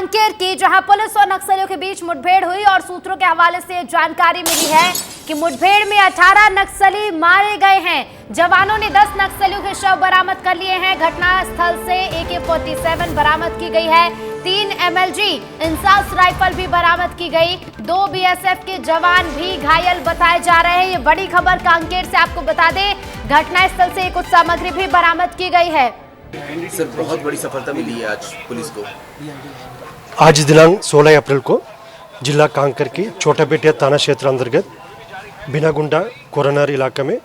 कांकेर की, जहां पुलिस और नक्सलियों के बीच मुठभेड़ हुई और सूत्रों के हवाले से जानकारी मिली है कि मुठभेड़ में 18 नक्सली मारे गए हैं। जवानों ने 10 नक्सलियों के शव बरामद कर लिए हैं। घटना स्थल से AK-47 बरामद की गई है। 3 MLG इंसास राइफल भी बरामद की गई। 2 BSF के जवान भी घायल बताए जा रहे हैं। ये बड़ी खबर कांकेर से आपको बता दें, घटना स्थल से कुछ सामग्री भी बरामद की गई है। सर, बहुत बड़ी सफलता मिली है आज पुलिस को। आज दिनांक 16 अप्रैल को जिला कांकेर की छोटा बेटिया थाना क्षेत्र अंतर्गत बिनागुंडा कोरनार इलाके में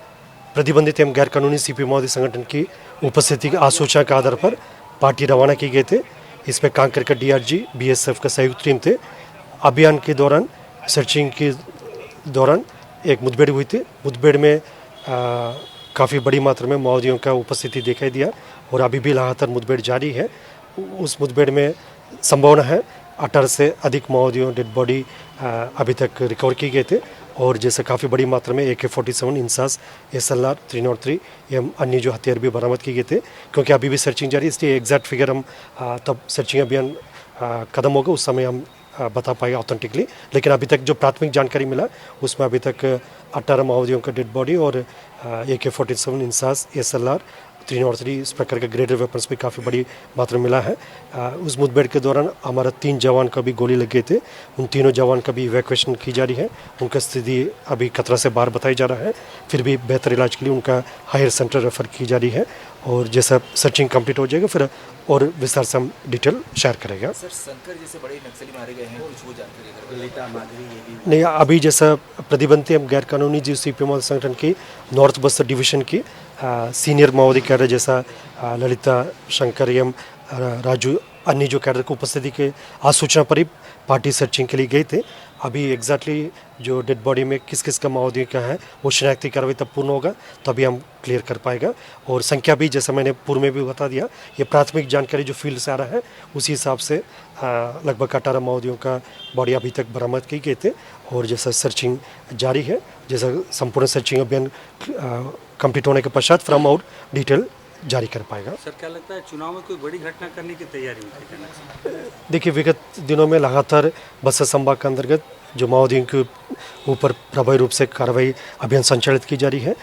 प्रतिबंधित एवं गैर कानूनी CP माओवादी संगठन की उपस्थिति की आसूचना के आधार पर पार्टी रवाना की गए थे। इसमें कांकेर का DRG BSF का संयुक्त टीम थे। अभियान के दौरान सर्चिंग के दौरान एक मुठभेड़ हुई थी। मुठभेड़ में काफ़ी बड़ी मात्रा में माओवादियों का उपस्थिति दिखाई दिया और अभी भी लगातार मुठभेड़ जारी है। उस मुठभेड़ में संभावना है 18 से अधिक माओवादियों डेड बॉडी अभी तक रिकवर किए गए थे और जैसे काफ़ी बड़ी मात्रा में AK-47 इंसास SLR 303 एवं अन्य जो हथियार भी बरामद किए गए थे। क्योंकि अभी भी सर्चिंग जारी है, इसलिए एग्जैक्ट फिगर हम तब सर्चिंग अभियान खत्म होगा उस समय हम बता पाएंगे ऑथेंटिकली। लेकिन अभी तक जो प्राथमिक जानकारी मिला उसमें अभी तक 18 माओवादियों का डेड बॉडी और AK-47 इंसास SLR 303 इस प्रकार के ग्रेडेड वेपन्स भी काफ़ी बड़ी मात्रा में मिला है। उस मुठभेड़ के दौरान हमारा 3 जवान का भी गोली लग गए थे। उन तीनों जवान का भी इवैक्यूएशन की जा रही है। उनका स्थिति अभी खतरा से बाहर बताई जा रहा है, फिर भी बेहतर इलाज के लिए उनका हायर सेंटर रेफर की जा रही है और जैसा सर्चिंग कंप्लीट हो जाएगा फिर और विस्तार से हम डिटेल शेयर करेगा। सर, शंकर जैसे बड़े नक्सली मारे गए हैं, कुछ वो जानकारी नहीं, अभी जैसा प्रतिबंधित एवं गैर कानूनी जो CP माओवादी संगठन की नॉर्थ बस्तर डिवीजन की सीनियर माओवादी कैडर जैसा ललिता, शंकर एवं राजू अन्य जो कैडर की उपस्थिति के आसूचना पर ही पार्टी सर्चिंग के लिए गए थे। अभी एग्जैक्टली जो डेड बॉडी में किस किस का माओवादी का है वो शनाख्ती कार्रवाई तब पूर्ण होगा तभी हम क्लियर कर पाएगा। और संख्या भी जैसा मैंने पूर्व में भी बता दिया, ये प्राथमिक जानकारी जो फील्ड से आ रहा है उसी हिसाब से लगभग 18 माओवादियों का बॉडी अभी तक बरामद की गए थे और जैसा सर्चिंग जारी है, जैसा संपूर्ण सर्चिंग अभियान कंप्लीट होने के पश्चात फ्रॉम आउट डिटेल जारी कर पाएगा। सर, क्या लगता है चुनाव में कोई बड़ी घटना करने की तैयारी में? देखिए, विगत दिनों में लगातार बस्तर संभाग के अंतर्गत जो माओवादियों के ऊपर प्रभावी रूप से कार्रवाई अभियान संचालित की जा रही है।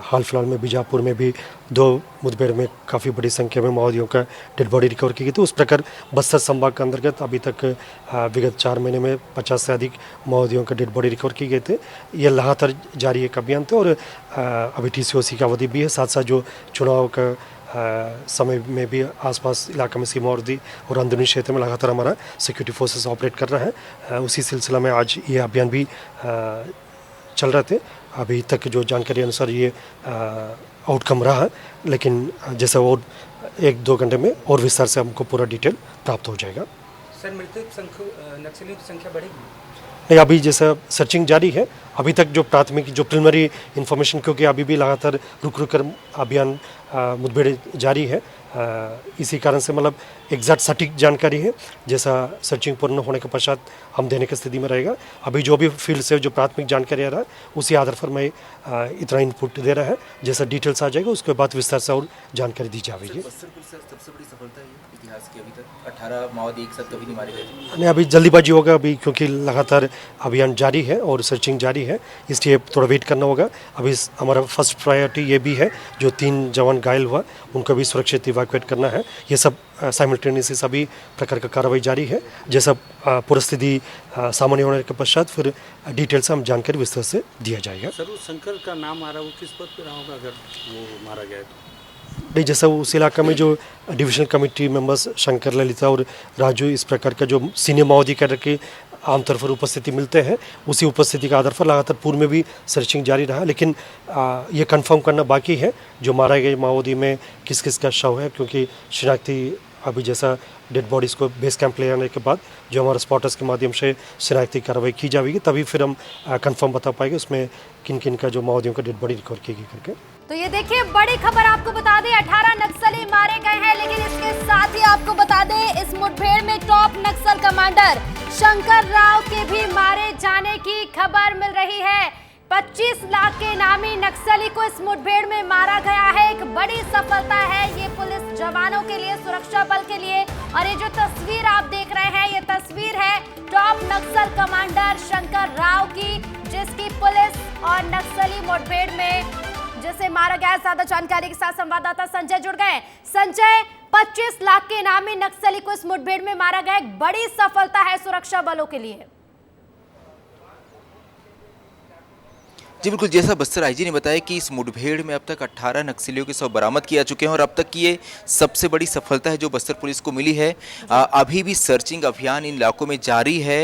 हाल फिलहाल में बीजापुर में भी 2 मुठभेड़ में काफ़ी बड़ी संख्या में माओवादियों का डेड बॉडी रिकवर की गई थी। उस प्रकार बस्तर संभाग के अंतर्गत अभी तक विगत 4 महीने में 50 से अधिक माओवादियों का डेड बॉडी रिकवर किए गए थे। ये लगातार जारी एक अभियान थे और अभी TCOC का अवधि भी है। साथ साथ जो चुनाव का समय में भी आसपास इलाके में सीमावर्ती और अंदरूनी क्षेत्र में लगातार हमारा सिक्योरिटी फोर्सेस ऑपरेट कर रहा है। उसी सिलसिला में आज ये अभियान भी चल रहे थे। अभी तक जो जानकारी अनुसार ये आउटकम रहा, लेकिन जैसा और 1-2 घंटे में और विस्तार से हमको पूरा डिटेल प्राप्त हो जाएगा। सर, मृतक नक्सलियों की संख्या बढ़ेगी? नहीं, अभी जैसा सर्चिंग जारी है, अभी तक जो प्राथमिक जो प्रिलिमिनरी इन्फॉर्मेशन, क्योंकि अभी भी लगातार रुक कर अभियान मुठभेड़ जारी है, इसी कारण से मतलब एग्जैक्ट सटीक जानकारी है जैसा सर्चिंग पूर्ण होने के पश्चात हम देने की स्थिति में रहेगा। अभी जो भी फील्ड से जो प्राथमिक जानकारी आ रहा है उसी आधार पर मैं इतना इनपुट दे रहा है। जैसा डिटेल्स आ जाएगा उसके बाद विस्तार से और जानकारी दी जाएगी। सबसे बड़ी सफलता है इतिहास की, अभी तक 18 माओवादी एक साथ कभी नहीं मारे गए। नहीं, अभी जल्दीबाजी होगा अभी, क्योंकि लगातार अभियान जारी है और सर्चिंग जारी है, इसलिए थोड़ा वेट करना होगा। अभी हमारा फर्स्ट प्रायोरिटी ये भी है जो 3 जवान घायल हुआ उनको भी सुरक्षित इवैक्यूएट करना है। ये सब साइमल्टेनियसली सभी प्रकार का कार्रवाई जारी है। जैसा परिस्थिति सामान्य होने के पश्चात फिर डिटेल से हम जानकारी विस्तार से दिया जाएगा। सर, उस शंकर का नाम आ रहा है, वो किस पद पर रहा होगा अगर वो मारा गया तो? नहीं, जैसा उस इलाका में जो divisional committee members Shankar, Lalita और राजू इस प्रकार का जो सीनियर माओवादी कैडर के आमतौर पर उपस्थिति मिलते हैं, उसी उपस्थिति के आधार पर लगातार पूर्व में भी सर्चिंग जारी रहा। लेकिन ये कंफर्म करना बाकी है जो मारे गए माओवादी में किस किस का शव है, क्योंकि शनाख्ती अभी जैसा डेड बॉडीज़ को बेस कैंप ले आने के बाद जो हमारे स्पॉटर्स के माध्यम से शनाख्ती कार्रवाई की जाएगी, तभी फिर हम कंफर्म बता पाएंगे उसमें किन किन का जो माओवादियों का डेड बॉडी रिकवर की गई करके। तो ये देखिए, बड़ी खबर आपको बता दें, 18 नक्सली मारे गए हैं। लेकिन इसके साथ ही आपको बता दें, इस मुठभेड़ में टॉप नक्सल कमांडर शंकर राव के भी मारे जाने की खबर मिल रही है। 25 लाख के इनामी नक्सली को इस मुठभेड़ में मारा गया है। एक बड़ी सफलता है ये पुलिस जवानों के लिए, सुरक्षा बल के लिए। और ये जो तस्वीर आप देख रहे हैं नक्सल कमांडर शंकर राव की, जिसकी पुलिस और नक्सली मुठभेड़ में जिसे मारा गया। ज्यादा जानकारी के साथ संवाददाता संजय जुड़ गए। संजय, 25 लाख के इनामी नक्सली को इस मुठभेड़ में मारा गया, एक बड़ी सफलता है सुरक्षा बलों के लिए। जी बिल्कुल, जैसा बस्तर आईजी ने बताया कि इस मुठभेड़ में अब तक 18 नक्सलियों के शव बरामद किए जा चुके हैं और अब तक की ये सबसे बड़ी सफलता है जो बस्तर पुलिस को मिली है। अभी भी सर्चिंग अभियान इन इलाकों में जारी है।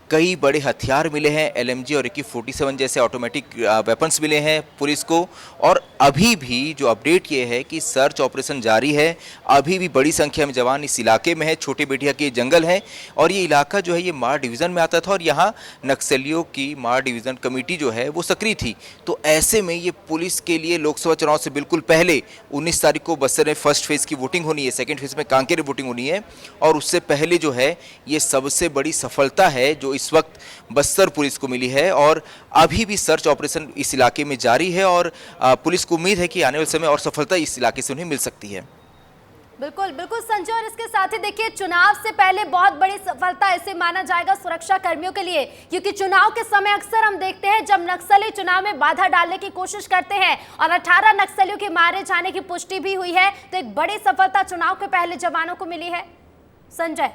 कई बड़े हथियार मिले हैं, LMG और AK-47 जैसे ऑटोमेटिक वेपन्स मिले हैं पुलिस को। और अभी भी जो अपडेट ये है कि सर्च ऑपरेशन जारी है। अभी भी बड़ी संख्या में जवान इस इलाके में है। छोटे बेटिया के जंगल है और ये इलाका जो है ये मार डिवीज़न में आता था और यहाँ नक्सलियों की मार डिवीज़न कमेटी जो है वो सक्रिय थी। तो ऐसे में ये पुलिस के लिए लोकसभा चुनाव से बिल्कुल पहले 19 तारीख को बस्तर में फर्स्ट फेज़ की वोटिंग होनी है, सेकेंड फेज़ में कांकेर में वोटिंग होनी है और उससे पहले जो है ये सबसे बड़ी सफलता है जो इस वक्त बस्तर पुलिस को मिली है। और अभी भी सर्च ऑपरेशन इस इलाके में जारी है और पुलिस को उम्मीद है कि आने वाले समय और सफलता इस इलाके से उन्हें मिल सकती है। बिल्कुल बिल्कुल संजय, और इसके साथ ही देखिए चुनाव से पहले बहुत बड़ी सफलता इसे माना जाएगा सुरक्षा कर्मियों के लिए, क्योंकि चुनाव के समय अक्सर हम देखते हैं जब नक्सली चुनाव में बाधा डालने की कोशिश करते हैं और 18 नक्सलियों के मारे जाने की पुष्टि भी हुई है। तो एक बड़ी सफलता चुनाव के पहले जवानों को मिली है। संजय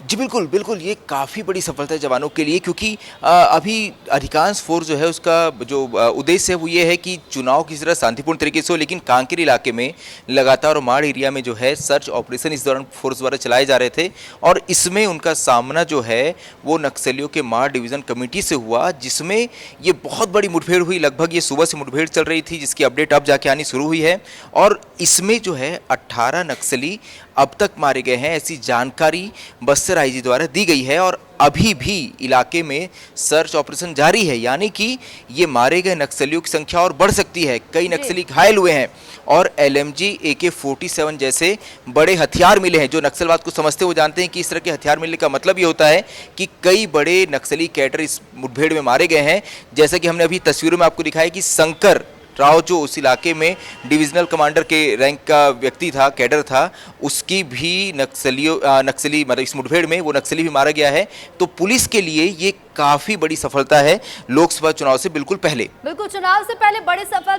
जी बिल्कुल बिल्कुल, ये काफ़ी बड़ी सफलता है जवानों के लिए, क्योंकि अभी अधिकांश फोर्स जो है उसका जो उद्देश्य है वो ये है कि चुनाव किसी तरह शांतिपूर्ण तरीके से हो। लेकिन कांकेर इलाके में लगातार और माड़ एरिया में जो है सर्च ऑपरेशन इस दौरान फोर्स द्वारा चलाए जा रहे थे और इसमें उनका सामना जो है वो नक्सलियों के माड़ डिवीज़न कमेटी से हुआ, जिसमें ये बहुत बड़ी मुठभेड़ हुई। लगभग ये सुबह से मुठभेड़ चल रही थी जिसकी अपडेट अब जाके आनी शुरू हुई है और इसमें जो है 18 नक्सली अब तक मारे गए हैं, ऐसी जानकारी बस्तर आईजी द्वारा दी गई है। और अभी भी इलाके में सर्च ऑपरेशन जारी है, यानी कि ये मारे गए नक्सलियों की संख्या और बढ़ सकती है। कई नक्सली घायल हुए हैं और LMG AK-47 जैसे बड़े हथियार मिले हैं। जो नक्सलवाद को समझते वो जानते हैं कि इस तरह के हथियार मिलने का मतलब ये होता है कि कई बड़े नक्सली कैडर इस मुठभेड़ में मारे गए हैं। जैसा कि हमने अभी तस्वीरों में आपको दिखाया कि शंकर राव जो उस इलाके में डिविजनल कमांडर के रैंक का व्यक्ति था, कैडर था, उसकी भी नक्सली मतलब इस मुठभेड़ में वो नक्सली भी मारा गया है। तो पुलिस के लिए ये काफी बड़ी सफलता है लोकसभा चुनाव से बिल्कुल पहले। बिल्कुल, चुनाव से पहले बड़ी सफलता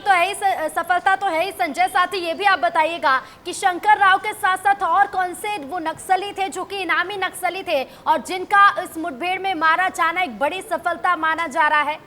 तो है ही संजय। साथ ही ये भी आप बताइएगा कि शंकर राव के साथ साथ और कौन से वो नक्सली थे जो कि इनामी नक्सली थे और जिनका इस मुठभेड़ में मारा जाना एक बड़ी सफलता माना जा रहा है।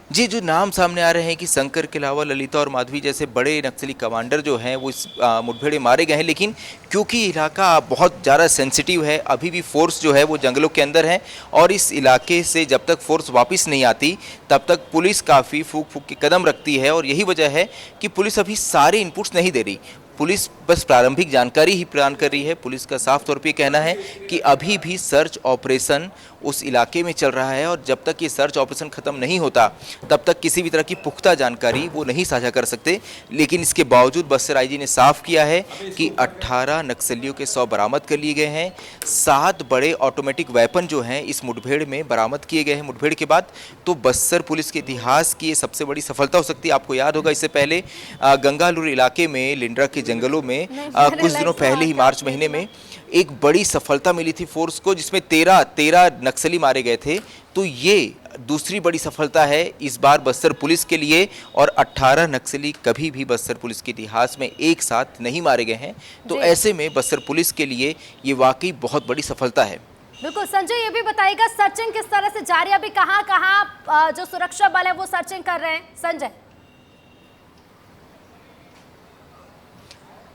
जी, जो नाम सामने आ रहे हैं कि शंकर के अलावा ललिता और माधवी जैसे बड़े नक्सली कमांडर जो हैं वो इस मुठभेड़ में मारे गए हैं। लेकिन क्योंकि इलाका बहुत ज़्यादा सेंसिटिव है, अभी भी फोर्स जो है वो जंगलों के अंदर है और इस इलाके से जब तक फोर्स वापस नहीं आती तब तक पुलिस काफ़ी फूक फूक के कदम रखती है। और यही वजह है कि पुलिस अभी सारे इनपुट्स नहीं दे रही, पुलिस बस प्रारंभिक जानकारी ही प्रदान कर रही है। पुलिस का साफ तौर पे कहना है कि अभी भी सर्च ऑपरेशन उस इलाके में चल रहा है और जब तक ये सर्च ऑपरेशन ख़त्म नहीं होता तब तक किसी भी तरह की पुख्ता जानकारी वो नहीं साझा कर सकते। लेकिन इसके बावजूद बस्तर आईजी ने साफ किया है कि 18 नक्सलियों के शव बरामद कर लिए गए हैं। 7 बड़े ऑटोमेटिक वेपन जो हैं इस मुठभेड़ में बरामद किए गए हैं मुठभेड़ के बाद। तो बस्तर पुलिस के इतिहास की ये सबसे बड़ी सफलता हो सकती है। आपको याद होगा इससे पहले गंगालूर इलाके में लिंड्रा के जंगलों में कुछ दिनों पहले ही मार्च महीने में एक बड़ी सफलता मिली थी फोर्स को, जिसमें 13 नक्सली मारे गए थे। तो ये दूसरी बड़ी सफलता है इस बार बस्तर पुलिस के लिए और 18 नक्सली कभी भी बस्तर पुलिस के इतिहास में एक साथ नहीं मारे गए हैं। तो ऐसे में बस्तर पुलिस के लिए ये वाकई बहुत बड़ी सफलता है। बिल्कुल संजय, ये भी बताइएगा सर्चिंग किस तरह से जारी, अभी कहाँ जो सुरक्षा बल है वो सर्चिंग कर रहे हैं संजय?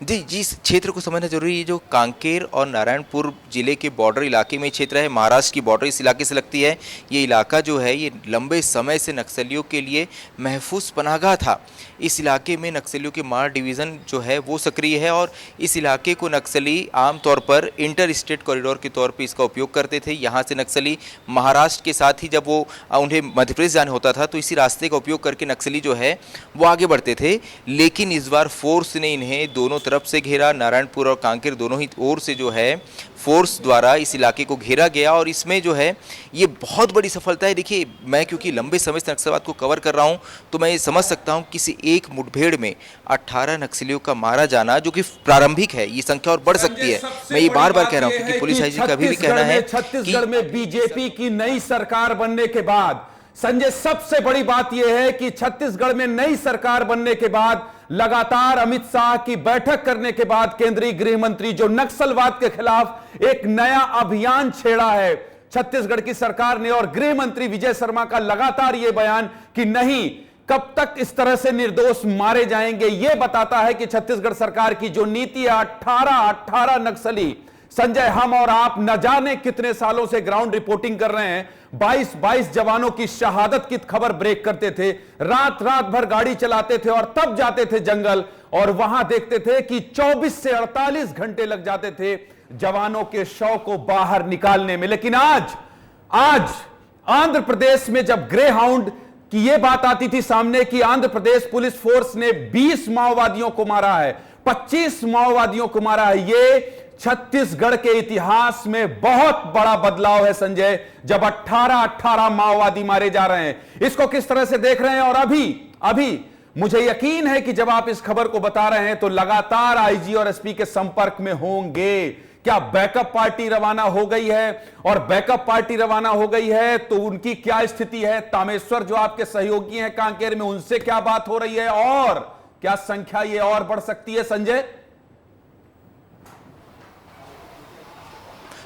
जी, जिस क्षेत्र को समझना जरूरी है, जो कांकेर और नारायणपुर जिले के बॉर्डर इलाके में क्षेत्र है, महाराष्ट्र की बॉर्डर इस इलाके से लगती है। ये इलाका जो है ये लंबे समय से नक्सलियों के लिए महफूज पनाहगाह था। इस इलाके में नक्सलियों के मार डिवीज़न जो है वो सक्रिय है और इस इलाके को नक्सली आमतौर पर इंटर स्टेट कॉरिडोर के तौर पर इसका उपयोग करते थे। यहाँ से नक्सली महाराष्ट्र के साथ ही जब वो उन्हें मध्य प्रदेश जाना होता था तो इसी रास्ते का उपयोग करके नक्सली जो है वो आगे बढ़ते थे। लेकिन इस बार फोर्स ने इन्हें दोनों तरफ से घेरा, नारायणपुर और कांकेर दोनों ही ओर से जो है फोर्स द्वारा इस इलाके को घेरा गया और इसमें जो है ये बहुत बड़ी सफलता है। देखिए, मैं क्योंकि लंबे समय से नक्सलवाद को कवर कर रहा हूं तो मैं ये समझ सकता हूं किसी एक मुठभेड़ में 18 नक्सलियों का मारा जाना जो कि प्रारंभिक है, ये संख्या और बढ़ सकती है। मैं ये बार बार कह रहा हूं क्योंकि पुलिस आईजी का भी कहना है छत्तीसगढ़ में बीजेपी की नई सरकार बनने के बाद, संजय, सबसे बड़ी बात यह है कि छत्तीसगढ़ में नई सरकार बनने के बाद, लगातार अमित शाह की बैठक करने के बाद, केंद्रीय गृह मंत्री जो नक्सलवाद के खिलाफ एक नया अभियान छेड़ा है छत्तीसगढ़ की सरकार ने, और गृह मंत्री विजय शर्मा का लगातार यह बयान कि नहीं, कब तक इस तरह से निर्दोष मारे जाएंगे, यह बताता है कि छत्तीसगढ़ सरकार की जो नीति है, 18 नक्सली, संजय, हम और आप न जाने कितने सालों से ग्राउंड रिपोर्टिंग कर रहे हैं, 22 जवानों की शहादत की खबर ब्रेक करते थे, रात भर गाड़ी चलाते थे और तब जाते थे जंगल और वहां देखते थे कि 24 से 48 घंटे लग जाते थे जवानों के शव को बाहर निकालने में। लेकिन आज आंध्र प्रदेश में जब ग्रे हाउंड की यह बात आती थी सामने कि आंध्र प्रदेश पुलिस फोर्स ने 20 माओवादियों को मारा है, 25 माओवादियों को मारा है, ये छत्तीसगढ़ के इतिहास में बहुत बड़ा बदलाव है संजय, जब 18 माओवादी मारे जा रहे हैं। इसको किस तरह से देख रहे हैं? और अभी मुझे यकीन है कि जब आप इस खबर को बता रहे हैं तो लगातार आईजी और एसपी के संपर्क में होंगे। क्या बैकअप पार्टी रवाना हो गई है? और बैकअप पार्टी रवाना हो गई है तो उनकी क्या स्थिति है? तामेश्वर जो आपके सहयोगी हैं कांकेर में, उनसे क्या बात हो रही है और क्या संख्या ये और बढ़ सकती है संजय?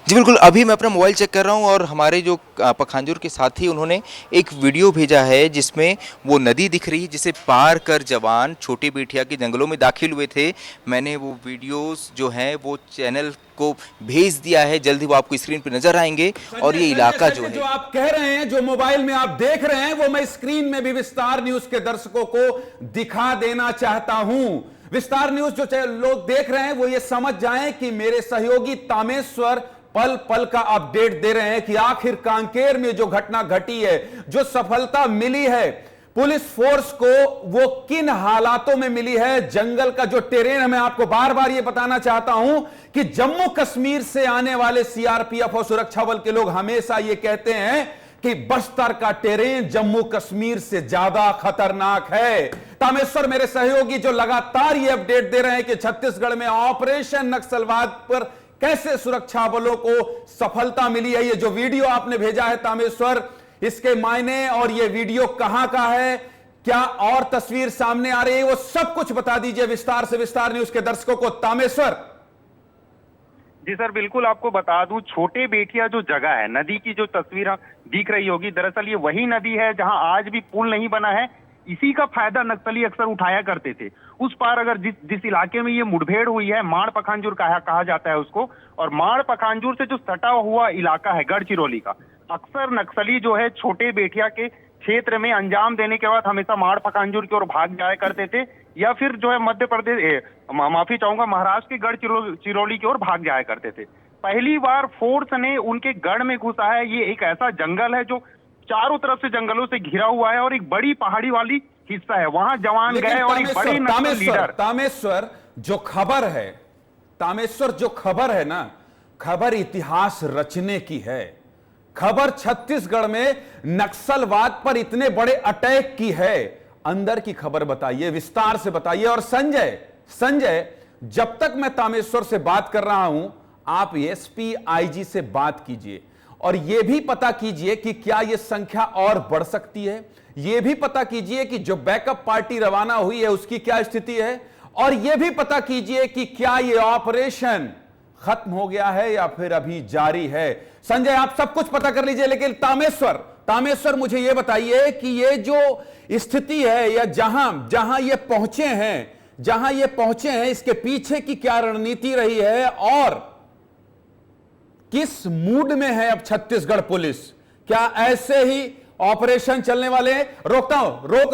जी बिल्कुल, अभी मैं अपना मोबाइल चेक कर रहा हूं और हमारे जो पखांजूर के साथी उन्होंने एक वीडियो भेजा है जिसमें वो नदी दिख रही है जिसे पार कर जवान छोटे बेटिया के जंगलों में दाखिल हुए थे। मैंने वो वीडियोस जो हैं वो चैनल को भेज दिया है, जल्द ही वो आपको स्क्रीन पर नजर आएंगे। और ये इलाका जो है, जो आप कह रहे हैं, जो मोबाइल में आप देख रहे हैं, वो मैं स्क्रीन में भी विस्तार न्यूज के दर्शकों को दिखा देना चाहता हूं। विस्तार न्यूज जो लोग देख रहे हैं वो ये समझ जाएं कि मेरे सहयोगी तामेश्वर पल पल का अपडेट दे रहे हैं कि आखिर कांकेर में जो घटना घटी है, जो सफलता मिली है पुलिस फोर्स को, वो किन हालातों में मिली है। जंगल का जो टेरेन है, मैं आपको बार बार ये बताना चाहता हूं कि जम्मू कश्मीर से आने वाले सीआरपीएफ और सुरक्षा बल के लोग हमेशा ये कहते हैं कि बस्तर का टेरेन जम्मू कश्मीर से ज्यादा खतरनाक है। तामेश्वर मेरे सहयोगी जो लगातार ये अपडेट दे रहे हैं कि छत्तीसगढ़ में ऑपरेशन नक्सलवाद पर कैसे सुरक्षा बलों को सफलता मिली है। ये जो वीडियो आपने भेजा है तामेश्वर, इसके मायने और ये वीडियो कहां का है, क्या और तस्वीर सामने आ रही है, वो सब कुछ बता दीजिए विस्तार से, विस्तार न्यूज के दर्शकों को। तामेश्वर। जी सर, बिल्कुल आपको बता दूं, छोटे बेटिया जो जगह है, नदी की जो तस्वीर दिख रही होगी, दरअसल ये वही नदी है जहां आज भी पुल नहीं बना है। इसी का फायदा नक्सली अक्सर उठाया करते थे। उस पार अगर जिस इलाके में ये मुठभेड़ हुई है, माड़ पखांजूर कहा जाता है उसको, और माड़ पखांजूर से जो सटा हुआ इलाका है गढ़चिरौली का, अक्सर नक्सली जो है छोटे बेटिया के क्षेत्र में अंजाम देने के बाद हमेशा माड़ पखांजूर की ओर भाग जाया करते थे, या फिर जो है मध्य प्रदेश, माफी चाहूंगा, महाराष्ट्र के गढ़चिरौली की ओर भाग जाया करते थे। पहली बार फोर्स ने उनके गढ़ में घुसा है। ये एक ऐसा जंगल है जो चारों तरफ से जंगलों से घिरा हुआ है और एक बड़ी पहाड़ी वाली हिस्सा है, वहां जवान गए और एक बड़े नक्सल लीडर। तामेश्वर जो खबर है ना, खबर इतिहास रचने की है। खबर छत्तीसगढ़ में नक्सलवाद पर इतने बड़े अटैक की है। अंदर की खबर बताइए, विस्तार से बताइए। और संजय, जब तक मैं तामेश्वर से बात कर रहा हूं, आप एसपी आईजी से बात कीजिए और यह भी पता कीजिए कि क्या यह संख्या और बढ़ सकती है। यह भी पता कीजिए कि जो बैकअप पार्टी रवाना हुई है उसकी क्या स्थिति है, और यह भी पता कीजिए कि क्या यह ऑपरेशन खत्म हो गया है या फिर अभी जारी है। संजय, आप सब कुछ पता कर लीजिए, लेकिन तामेश्वर मुझे यह बताइए कि यह जो स्थिति है या जहां ये पहुंचे हैं, इसके पीछे की क्या रणनीति रही है और किस मूड में है अब छत्तीसगढ़ पुलिस? क्या ऐसे ही ऑपरेशन चलने वाले हैं? रोक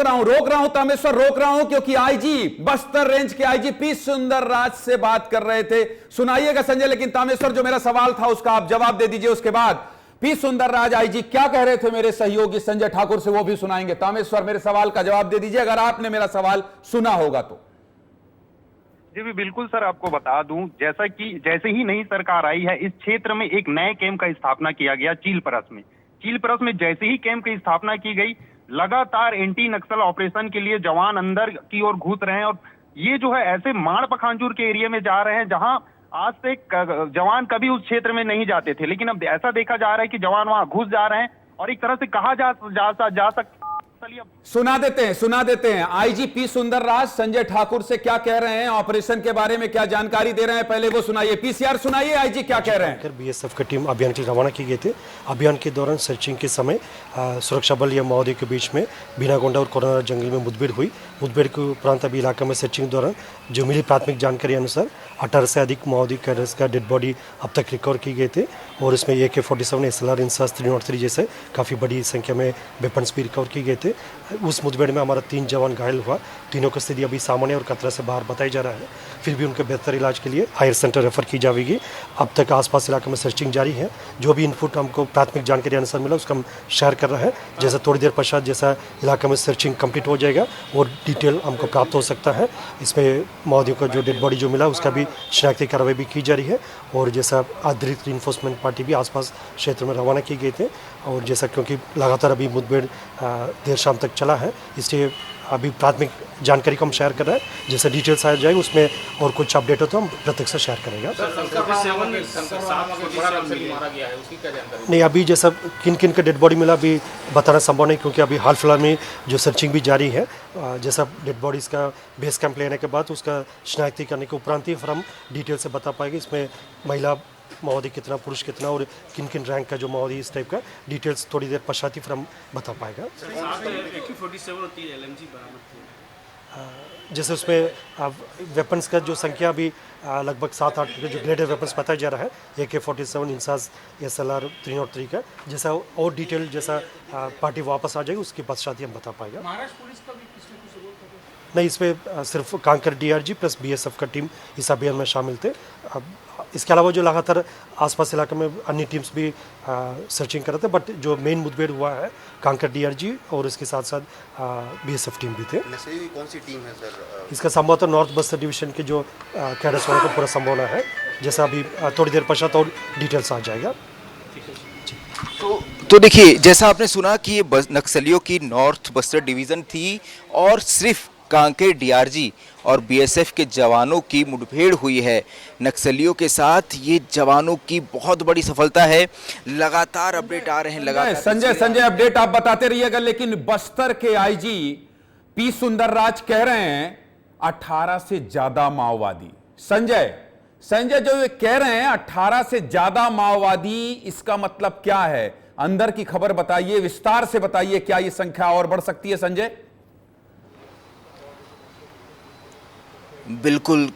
रहा हूं तामेश्वर, रोक रहा हूं क्योंकि आईजी, बस्तर रेंज के आईजी पी सुंदरराज से बात कर रहे थे। सुनाइएगा संजय, लेकिन तामेश्वर जो मेरा सवाल था उसका आप जवाब दे दीजिए। उसके बाद पी सुंदरराज आईजी क्या कह रहे थे मेरे सहयोगी संजय ठाकुर से, वो भी सुनाएंगे। तामेश्वर मेरे सवाल का जवाब दे दीजिए अगर आपने मेरा सवाल सुना होगा तो। जी भी बिल्कुल सर, आपको बता दूं, जैसे ही नई सरकार आई है, इस क्षेत्र में एक नए कैंप का स्थापना किया गया चीलपरस में जैसे ही कैंप की स्थापना की गई, लगातार एंटी नक्सल ऑपरेशन के लिए जवान अंदर की ओर घुस रहे हैं और ये जो है ऐसे माड़ पखांजूर के एरिया में जा रहे हैं जहां आज से जवान कभी उस क्षेत्र में नहीं जाते थे, लेकिन अब ऐसा देखा जा रहा है कि जवान वहां घुस जा रहे हैं और एक तरह से कहा जा सकता। सुना देते हैं आईजी पी सुंदरराज संजय ठाकुर से क्या कह रहे हैं, ऑपरेशन के बारे में क्या जानकारी दे रहे हैं, पहले वो सुनाइए। पीसीआर सुनाइए, आईजी क्या कह रहे हैं। बीएसएफ की टीम अभियान के लिए रवाना की गए थे। अभियान के दौरान सर्चिंग के समय सुरक्षा बल या माओवादियों के बीच में बीनागोंडा और कोरोना जंगल में मुठभेड़ हुई। मुठभेड़ के उपरांत अभी इलाके में सर्चिंग के दौरान जो मिली प्राथमिक जानकारी अनुसार 18 से अधिक माओवादी कैडर्स का डेड बॉडी अब तक रिकवर की गए थे और इसमें AK-47 SLR इंसास 303 जैसे काफ़ी बड़ी संख्या में वेपन्स भी रिकवर किए गए थे। उस मुठभेड़ में हमारा 3 जवान घायल हुआ। तीनों की स्थिति अभी सामान्य और खतरा से बाहर बताई जा रहा है, फिर भी उनके बेहतर इलाज के लिए हायर सेंटर रेफर की जाएगी। अब तक आसपास इलाके में सर्चिंग जारी है। जो भी इनपुट हमको प्राथमिक जानकारी अनुसार मिला उसका हम शेयर कर रहे हैं। जैसे थोड़ी देर पश्चात जैसा इलाके में सर्चिंग कंप्लीट हो जाएगा और डिटेल हमको प्राप्त हो सकता है। इसमें माओवादियों का जो डेड बॉडी जो मिला उसका भी शनाख्ती कार्रवाई भी की जा रही है और जैसा अतिरिक्त इन्फोर्समेंट पार्टी भी आसपास क्षेत्र में रवाना की गए थे और जैसा क्योंकि लगातार अभी मुठभेड़ देर शाम तक चला है, इसलिए अभी प्राथमिक जानकारी को हम शेयर कर रहे हैं। जैसे डिटेल्स आ जाएगी उसमें और कुछ अपडेट हो तो हम प्रत्यक्ष शेयर करेंगे। नहीं, अभी जैसा किन किन का डेड बॉडी मिला अभी बताना संभव नहीं, क्योंकि अभी हाल फिलहाल में जो सर्चिंग भी जारी है। जैसा डेड बॉडीज का बेस कैंप लेने के बाद उसका शनाख्ती करने के उपरांत ही फिर हम डिटेल से बता पाएंगे इसमें महिला माओवादी कितना, पुरुष कितना और किन किन रैंक का जो माओवादी इस टाइप का डिटेल्स थोड़ी देर पश्चात ही फिर हम बता पाएगा। जैसे उसमें वेपन्स का जो संख्या अभी लगभग 7-8 जो ग्रेडेड वेपन्स बताया जा रहा है, AK-47 इंसास SLR 303 का, जैसा और डिटेल जैसा पार्टी वापस आ जाएगी उसके पश्चात ही हम बता पाएगा। महाराष्ट्र पुलिस का भी किसी को जरूरत है? नहीं, इसमें सिर्फ कांकर DRG प्लस BSF का टीम इस अभियान में शामिल थे। अब इसके अलावा जो लगातार आसपास इलाके में अन्य टीम्स भी सर्चिंग कर रहे थे, बट जो मेन मुठभेड़ हुआ है कांकर DRG और इसके साथ साथ BSF टीम भी थे। कौन सी टीम है सर? इसका संभवतः नॉर्थ बस्तर डिवीजन के जो कैडर्स वालों को पूरा संभावना है, जैसा अभी थोड़ी देर पश्चात और डिटेल्स आ जाएगा। तो देखिए, जैसा आपने सुना कि ये नक्सलियों की नॉर्थ बस्तर डिवीज़न थी और सिर्फ कांकेर DRG और BSF के जवानों की मुठभेड़ हुई है नक्सलियों के साथ। ये जवानों की बहुत बड़ी सफलता है। लगातार अपडेट आ रहे हैं, लगातार संजय अपडेट आप बताते रहिएगा। लेकिन बस्तर के आईजी पी सुंदरराज कह रहे हैं 18 से ज्यादा माओवादी। संजय जो ये कह रहे हैं 18 से ज्यादा माओवादी, इसका मतलब क्या है? अंदर की खबर बताइए, विस्तार से बताइए, क्या ये संख्या और बढ़ सकती है संजय? बिल्कुल,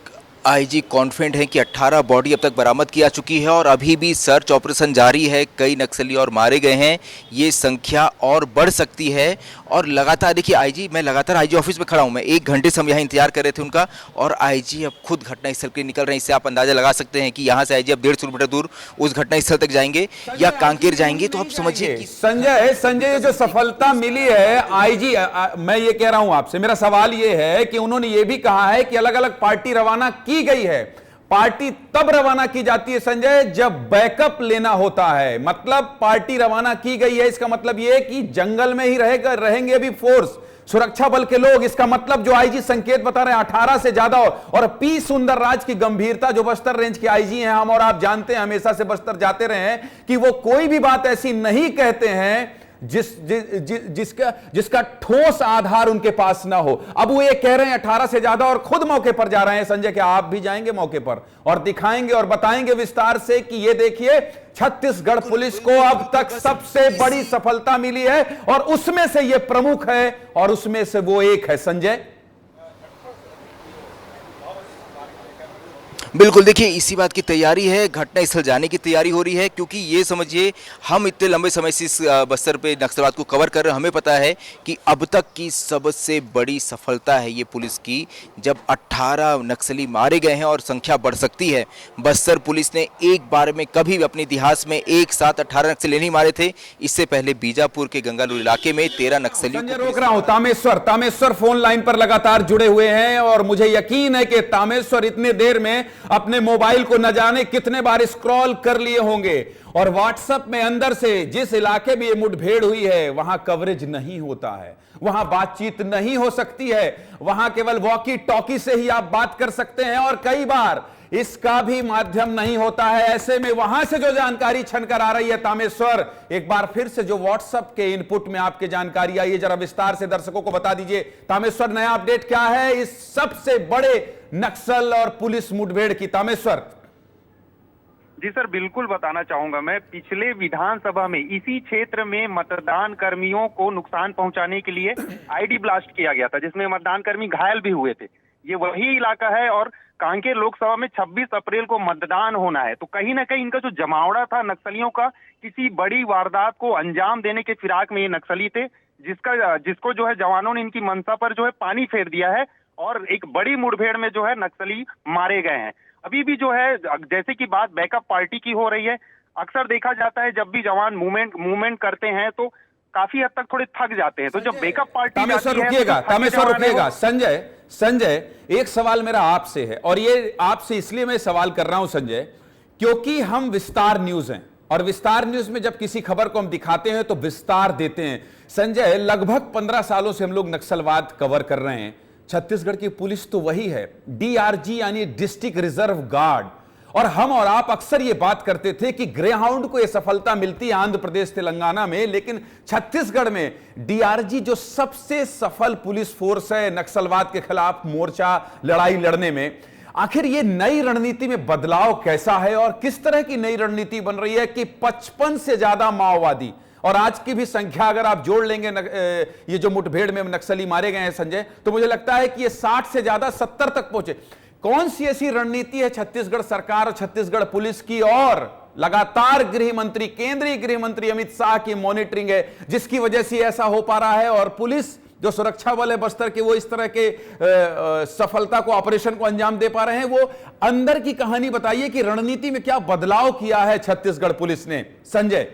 आईजी कॉन्फिडेंट है कि 18 बॉडी अब तक बरामद की जा चुकी है और अभी भी सर्च ऑपरेशन जारी है। कई नक्सली और मारे गए हैं, ये संख्या और बढ़ सकती है। और लगातार देखिए, मैं लगातार आईजी ऑफिस में खड़ा हूँ। मैं 1 घंटे से हम यहाँ इंतजार कर रहे थे उनका, और आईजी अब खुद घटनास्थल के लिए निकल रहे हैं। इससे आप अंदाजा लगा सकते हैं कि यहाँ से आईजी अब 150 किलोमीटर दूर उस घटनास्थल तक जाएंगे या कांकेर जाएंगे। तो आप समझिए कि संजय जो सफलता मिली है आईजी, मैं ये कह रहा हूं आपसे, मेरा सवाल ये है कि उन्होंने ये भी कहा है कि अलग अलग पार्टी रवाना की गई है। पार्टी तब रवाना की जाती है संजय जब बैकअप लेना होता है। मतलब पार्टी रवाना की गई है, इसका मतलब यह है कि जंगल में ही रहेंगे अभी फोर्स, सुरक्षा बल के लोग। इसका मतलब जो आईजी संकेत बता रहे हैं 18 से ज्यादा। और पी सुंदरराज की गंभीरता, जो बस्तर रेंज के आईजी हैं, हम और आप जानते हैं, हमेशा से बस्तर जाते रहे हैं, कि वो कोई भी बात ऐसी नहीं कहते हैं जिसका ठोस आधार उनके पास ना हो। अब वो ये कह रहे हैं 18 से ज्यादा और खुद मौके पर जा रहे हैं। संजय, क्या आप भी जाएंगे मौके पर और दिखाएंगे और बताएंगे विस्तार से कि ये देखिए छत्तीसगढ़ पुलिस को अब तक सबसे बड़ी सफलता मिली है और उसमें से ये प्रमुख है और उसमें से वो एक है। संजय, बिल्कुल, देखिए इसी बात की तैयारी है, घटनास्थल जाने की तैयारी हो रही है, क्योंकि ये समझिए हम इतने लंबे समय से इस बस्तर पे नक्सलवाद को कवर कर रहे हैं। हमें पता है कि अब तक की सबसे बड़ी सफलता है ये पुलिस की, जब 18 नक्सली मारे गए हैं और संख्या बढ़ सकती है। बस्तर पुलिस ने एक बार में कभी भी अपने इतिहास में एक साथ 18 नक्सली नहीं मारे थे। इससे पहले बीजापुर के गंगालूर इलाके में 13 नक्सलियों संजय, रोक रहा हूं। तामेश्वर फोन लाइन पर लगातार जुड़े हुए हैं और मुझे यकीन है कि तामेश्वर इतने देर में अपने मोबाइल को न जाने कितने बार स्क्रॉल कर लिए होंगे और व्हाट्सएप में अंदर से जिस इलाके में ये मुठभेड़ हुई है वहां कवरेज नहीं होता है, वहां बातचीत नहीं हो सकती है, वहां केवल वॉकी टॉकी से ही आप बात कर सकते हैं और कई बार इसका भी माध्यम नहीं होता है। ऐसे में वहां से जो जानकारी छनकर आ रही है तामेश्वर, एक बार फिर से जो व्हाट्सएप के इनपुट में आपके जानकारी आई है, जरा विस्तार से दर्शकों को बता दीजिए। तामेश्वर, नया अपडेट क्या है इस सबसे बड़े नक्सल और पुलिस मुठभेड़ की? तामेश्वर जी सर, बिल्कुल बताना चाहूंगा मैं। पिछले विधानसभा में इसी क्षेत्र में मतदान कर्मियों को नुकसान पहुंचाने के लिए आईडी ब्लास्ट किया गया था, जिसमें मतदान कर्मी घायल भी हुए थे। ये वही इलाका है और कांकेर लोकसभा में 26 अप्रैल को मतदान होना है। तो कहीं ना कहीं इनका जो जमावड़ा था नक्सलियों का, किसी बड़ी वारदात को अंजाम देने के फिराक में ये नक्सली थे, जिसको जो है जवानों ने इनकी मंशा पर जो है पानी फेर दिया है और एक बड़ी मुठभेड़ में जो है नक्सली मारे गए हैं। अभी भी जो है, जैसे कि बात बैकअप पार्टी की हो रही है, अक्सर देखा जाता है जब भी जवान मूवमेंट करते हैं तो काफी हद तक थोड़े थक जाते हैं। तो जब बैकअप पार्टी तामेश्वर रुकिएगा। संजय, एक सवाल मेरा आपसे है और ये आपसे इसलिए मैं सवाल कर रहा हूं संजय, क्योंकि हम विस्तार न्यूज हैं और विस्तार न्यूज में जब किसी खबर को हम दिखाते हैं तो विस्तार देते हैं। संजय, लगभग 15 सालों से हम लोग नक्सलवाद कवर कर रहे हैं। छत्तीसगढ़ की पुलिस तो वही है, डीआरजी यानी डिस्ट्रिक्ट रिजर्व गार्ड, और हम और आप अक्सर ये बात करते थे कि ग्रेहाउंड को ये सफलता मिलती है आंध्र प्रदेश तेलंगाना में, लेकिन छत्तीसगढ़ में डीआरजी जो सबसे सफल पुलिस फोर्स है नक्सलवाद के खिलाफ मोर्चा लड़ाई लड़ने में, आखिर ये नई रणनीति में बदलाव कैसा है और किस तरह की नई रणनीति बन रही है कि 55 से ज्यादा माओवादी, और आज की भी संख्या अगर आप जोड़ लेंगे ये जो मुठभेड़ में नक्सली मारे गए हैं संजय, तो मुझे लगता है कि ये 60 से ज्यादा 70 तक पहुंचे। कौन सी ऐसी रणनीति है छत्तीसगढ़ सरकार और छत्तीसगढ़ पुलिस की, और लगातार केंद्रीय गृह मंत्री अमित शाह की मॉनिटरिंग है जिसकी वजह से ऐसा हो पा रहा है और पुलिस जो सुरक्षा बल है बस्तर के वो इस तरह के सफलता को, ऑपरेशन को अंजाम दे पा रहे हैं? वो अंदर की कहानी बताइए कि रणनीति में क्या बदलाव किया है छत्तीसगढ़ पुलिस ने। संजय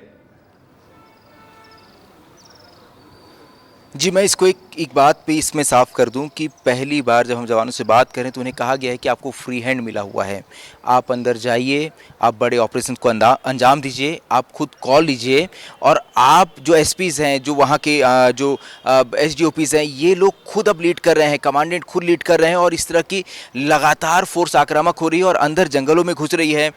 जी, मैं इसको एक बात पे इसमें साफ कर दूं कि पहली बार जब हम जवानों से बात करें तो उन्हें कहा गया है कि आपको फ्री हैंड मिला हुआ है, आप अंदर जाइए, आप बड़े ऑपरेशन को अंजाम दीजिए, आप खुद कॉल लीजिए, और आप जो एसपीज़ हैं, जो वहाँ के जो एसडीओपीज़ हैं, ये लोग खुद अब लीड कर रहे हैं, कमांडेंट खुद लीड कर रहे हैं और इस तरह की लगातार फोर्स आक्रामक हो रही है और अंदर जंगलों में घुस रही है।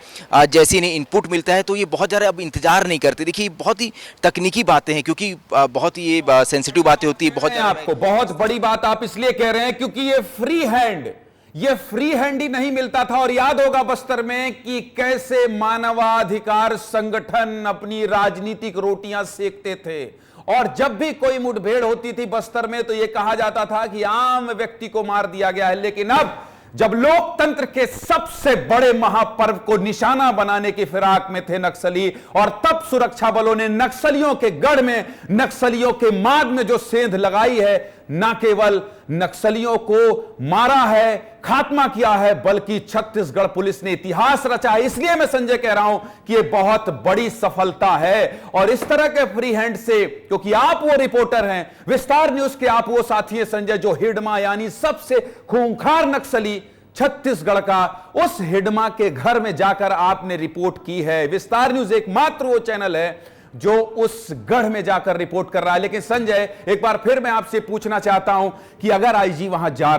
जैसे इन्हें इनपुट मिलता है तो ये बहुत ज़्यादा अब इंतजार नहीं करते। देखिए, बहुत ही तकनीकी बातें हैं क्योंकि बहुत ही ये सेंसिटिव बातें होती है। आपको बहुत बड़ी बात आप इसलिए कह रहे हैं क्योंकि ये फ्री हैंड ही नहीं मिलता था। और याद होगा बस्तर में कि कैसे मानवाधिकार संगठन अपनी राजनीतिक रोटियां सेकते थे और जब भी कोई मुठभेड़ होती थी बस्तर में तो यह कहा जाता था कि आम व्यक्ति को मार दिया गया है। लेकिन अब जब लोकतंत्र के सबसे बड़े महापर्व को निशाना बनाने की फिराक में थे नक्सली, और तब सुरक्षा बलों ने नक्सलियों के गढ़ में, नक्सलियों के मार्ग में जो सेंध लगाई है, न केवल नक्सलियों को मारा है, खात्मा किया है, बल्कि छत्तीसगढ़ पुलिस ने इतिहास रचा है। इसलिए मैं संजय कह रहा हूं कि यह बहुत बड़ी सफलता है। और इस तरह के फ्री हैंड से, क्योंकि आप वो रिपोर्टर हैं, विस्तार न्यूज के आप वो साथी हैं संजय, जो हिडमा यानी सबसे खूंखार नक्सली छत्तीसगढ़ का, उस हिडमा के घर में जाकर आपने रिपोर्ट की है। विस्तार न्यूज एकमात्र वो चैनल है जो उस गढ़ में जाकर रिपोर्ट कर रहा है। लेकिन संजय, एक बार फिर मैं आपसे पूछना चाहता हूं कि अगर आईजी वहां जा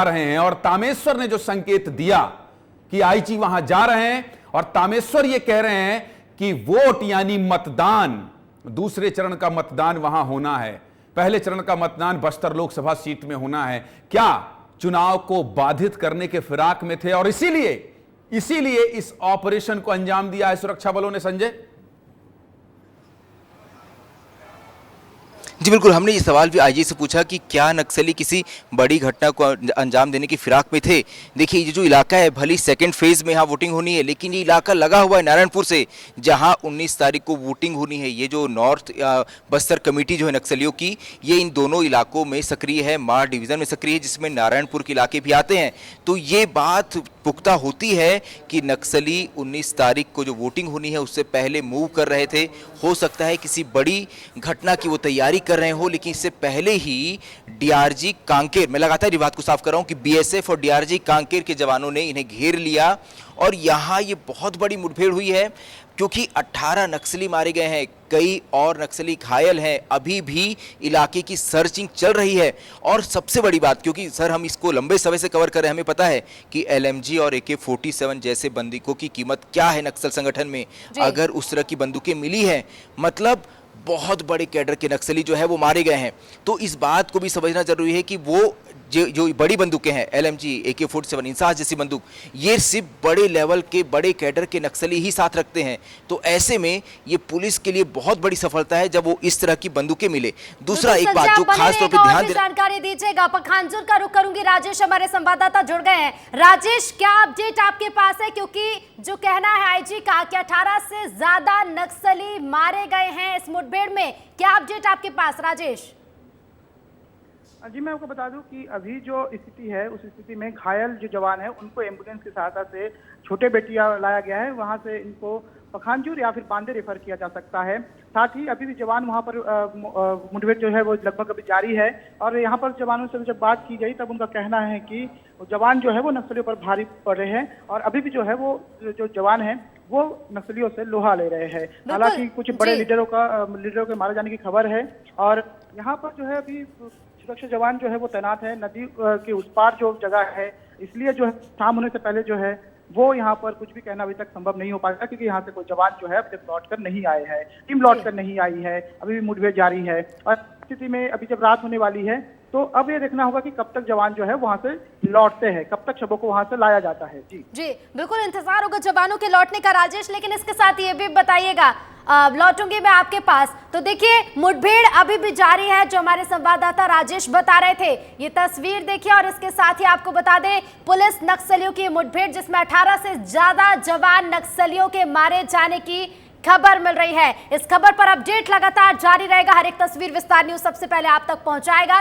रहे हैं और तामेश्वर ने जो संकेत दिया कि आईजी वहां जा रहे हैं और तामेश्वर ये कह रहे हैं कि वोट यानी मतदान, दूसरे चरण का मतदान वहां होना है, पहले चरण का मतदान बस्तर लोकसभा सीट में होना है, क्या चुनाव को बाधित करने के फिराक में थे और इसीलिए इस ऑपरेशन को अंजाम दिया है सुरक्षा बलों ने? संजय जी बिल्कुल, हमने ये सवाल भी आईजी से पूछा कि क्या नक्सली किसी बड़ी घटना को अंजाम देने की फिराक में थे। देखिए ये जो इलाका है, भली सेकंड फेज में यहाँ वोटिंग होनी है, लेकिन ये इलाका लगा हुआ है नारायणपुर से, जहाँ 19 तारीख को वोटिंग होनी है। ये जो नॉर्थ बस्तर कमेटी जो है नक्सलियों की, ये इन दोनों इलाकों में सक्रिय है, मार डिवीज़न में सक्रिय है, जिसमें नारायणपुर के इलाके भी आते हैं। तो ये बात पुख्ता होती है कि नक्सली 19 तारीख को जो वोटिंग होनी है उससे पहले मूव कर रहे थे। हो सकता है किसी बड़ी घटना की वो तैयारी कर रहे हो, लेकिन इससे पहले ही डीआरजी कांकेर, मैं लगातार ये बात को साफ कर रहा हूँ कि बीएसएफ और डीआरजी कांकेर के जवानों ने इन्हें घेर लिया और यहाँ ये बहुत बड़ी मुठभेड़ हुई है, क्योंकि 18 नक्सली मारे गए हैं, कई और नक्सली घायल हैं। अभी भी इलाके की सर्चिंग चल रही है। और सबसे बड़ी बात, क्योंकि सर हम इसको लंबे समय से कवर कर रहे हैं, हमें पता है कि एलएमजी और AK-47 जैसे बंदूकों की कीमत क्या है नक्सल संगठन में। अगर उस तरह की बंदूकें मिली हैं, मतलब बहुत बड़े कैडर के नक्सली जो है वो मारे गए हैं। तो इस बात को भी समझना जरूरी है कि वो जो बड़ी बंदूकें हैं, LMG, AK-47, इंसास जैसी बंदूक, ये सिर्फ बड़े लेवल के बड़े कैडर के नक्सली ही साथ रखते हैं। तो ऐसे में ये पुलिस के लिए बहुत बड़ी सफलता है जब वो इस तरह की बंदूकें मिले। दूसरा एक बात जो खास तौर पे ध्यान जानकारी दीजिएगा। पखांजूर का रुख करूंगी, राजेश हमारे संवाददाता जुड़ गए हैं। राजेश, क्या अपडेट आपके पास है, क्योंकि जो कहना है आईजी का कि 18 से ज्यादा नक्सली मारे गए हैं इस मुठभेड़ में, क्या अपडेट आपके पास राजेश? जी मैं आपको बता दूं कि अभी जो स्थिति है उस स्थिति में घायल जो जवान है उनको एम्बुलेंस की सहायता से छोटे बेटिया लाया गया है। वहां से इनको पखांजूर या फिर बांदे रेफर किया जा सकता है। साथ ही अभी भी जवान वहां पर मुठभेड़ जो है वो लगभग अभी जारी है। और यहाँ पर जवानों से जब बात की गई तब उनका कहना है कि जवान जो है वो नक्सलियों पर भारी पड़ रहे हैं और अभी भी जो है वो जो जवान है वो नक्सलियों से लोहा ले रहे हैं। हालांकि कुछ बड़े लीडरों के मारे जाने की खबर है। और यहाँ पर जो है अभी सुरक्षा जवान जो है वो तैनात है नदी के उस पार जो जगह है, इसलिए जो है शाम होने से पहले जो है वो यहाँ पर कुछ भी कहना अभी तक संभव नहीं हो पाएगा, क्योंकि यहाँ से कोई जवान जो है अब तक लौट कर नहीं आए हैं, टीम लौट कर नहीं आई है, अभी भी मुठभेड़ जारी है। और स्थिति में अभी जब रात होने वाली है तो अब ये देखना होगा कि कब तक जवान जो है वहां से लौटते हैं, कब तक शवों को वहां से लाया जाता है। जी बिल्कुल इंतजार होगा जवानों के लौटने का राजेश, लेकिन इसके साथ ये भी बताइएगा, लौटूंगी मैं आपके पास। तो देखिए मुठभेड़ अभी भी जारी है, जो हमारे संवाददाता राजेश बता रहे थे। ये तस्वीर देखिए और इसके साथ ही आपको बता दें पुलिस नक्सलियों की मुठभेड़ जिसमें 18 से ज्यादा जवान नक्सलियों के मारे जाने की खबर मिल रही है। इस खबर पर अपडेट लगातार जारी रहेगा। हर एक तस्वीर विस्तार न्यूज सबसे पहले आप तक पहुंचाएगा।